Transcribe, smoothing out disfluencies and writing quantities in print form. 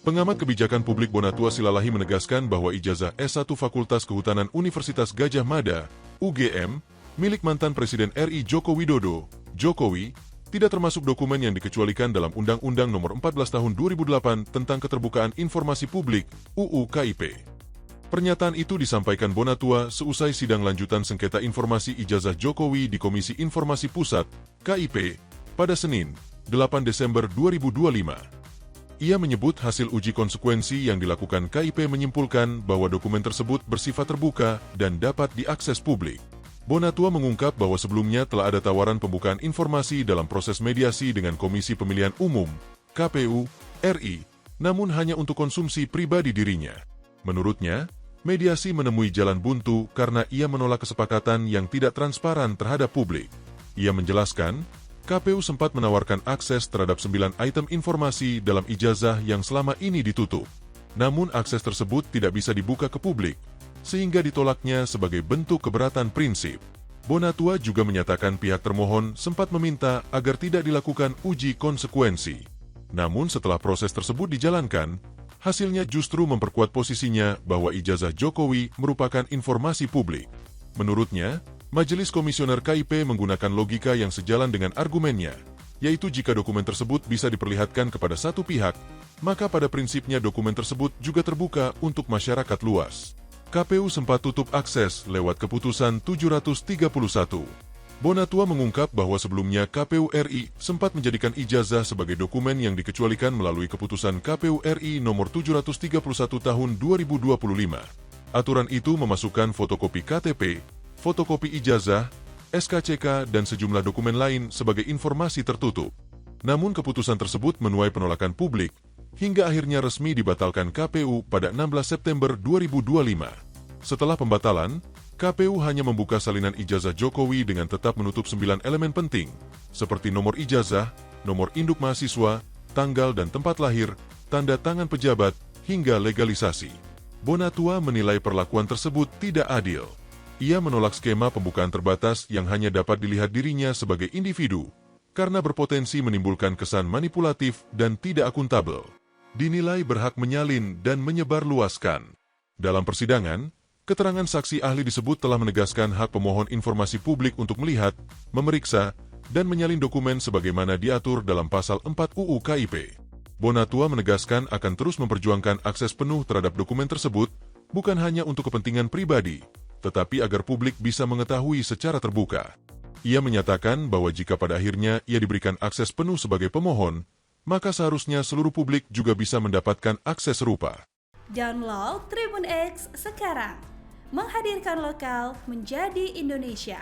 Pengamat kebijakan publik Bonatua Silalahi menegaskan bahwa ijazah S1 Fakultas Kehutanan Universitas Gadjah Mada, UGM, milik mantan Presiden RI Joko Widodo, Jokowi, tidak termasuk dokumen yang dikecualikan dalam Undang-Undang Nomor 14 Tahun 2008 tentang Keterbukaan Informasi Publik, UU KIP. Pernyataan itu disampaikan Bonatua seusai sidang lanjutan sengketa informasi ijazah Jokowi di Komisi Informasi Pusat, KIP, pada Senin, 8 Desember 2025. Ia menyebut hasil uji konsekuensi yang dilakukan KIP menyimpulkan bahwa dokumen tersebut bersifat terbuka dan dapat diakses publik. Bonatua mengungkap bahwa sebelumnya telah ada tawaran pembukaan informasi dalam proses mediasi dengan Komisi Pemilihan Umum, KPU, RI, namun hanya untuk konsumsi pribadi dirinya. Menurutnya, mediasi menemui jalan buntu karena ia menolak kesepakatan yang tidak transparan terhadap publik. Ia menjelaskan, KPU sempat menawarkan akses terhadap 9 item informasi dalam ijazah yang selama ini ditutup. Namun akses tersebut tidak bisa dibuka ke publik, sehingga ditolaknya sebagai bentuk keberatan prinsip. Bonatua juga menyatakan pihak termohon sempat meminta agar tidak dilakukan uji konsekuensi. Namun setelah proses tersebut dijalankan, hasilnya justru memperkuat posisinya bahwa ijazah Jokowi merupakan informasi publik. Menurutnya, Majelis Komisioner KIP menggunakan logika yang sejalan dengan argumennya, yaitu jika dokumen tersebut bisa diperlihatkan kepada satu pihak, maka pada prinsipnya dokumen tersebut juga terbuka untuk masyarakat luas. KPU sempat tutup akses lewat keputusan 731. Bonatua mengungkap bahwa sebelumnya KPU RI sempat menjadikan ijazah sebagai dokumen yang dikecualikan melalui keputusan KPU RI nomor 731 tahun 2025. Aturan itu memasukkan fotokopi KTP, fotokopi ijazah, SKCK, dan sejumlah dokumen lain sebagai informasi tertutup. Namun keputusan tersebut menuai penolakan publik, hingga akhirnya resmi dibatalkan KPU pada 16 September 2025. Setelah pembatalan, KPU hanya membuka salinan ijazah Jokowi dengan tetap menutup 9 elemen penting, seperti nomor ijazah, nomor induk mahasiswa, tanggal dan tempat lahir, tanda tangan pejabat, hingga legalisasi. Bonatua menilai perlakuan tersebut tidak adil. Ia menolak skema pembukaan terbatas yang hanya dapat dilihat dirinya sebagai individu, karena berpotensi menimbulkan kesan manipulatif dan tidak akuntabel. Dinilai berhak menyalin dan menyebarluaskan. Dalam persidangan, keterangan saksi ahli disebut telah menegaskan hak pemohon informasi publik untuk melihat, memeriksa, dan menyalin dokumen sebagaimana diatur dalam Pasal 4 UU KIP. Bonatua menegaskan akan terus memperjuangkan akses penuh terhadap dokumen tersebut, bukan hanya untuk kepentingan pribadi, tetapi agar publik bisa mengetahui secara terbuka. Ia menyatakan bahwa jika pada akhirnya ia diberikan akses penuh sebagai pemohon, maka seharusnya seluruh publik juga bisa mendapatkan akses serupa. Download Tribun X sekarang, menghadirkan lokal menjadi Indonesia.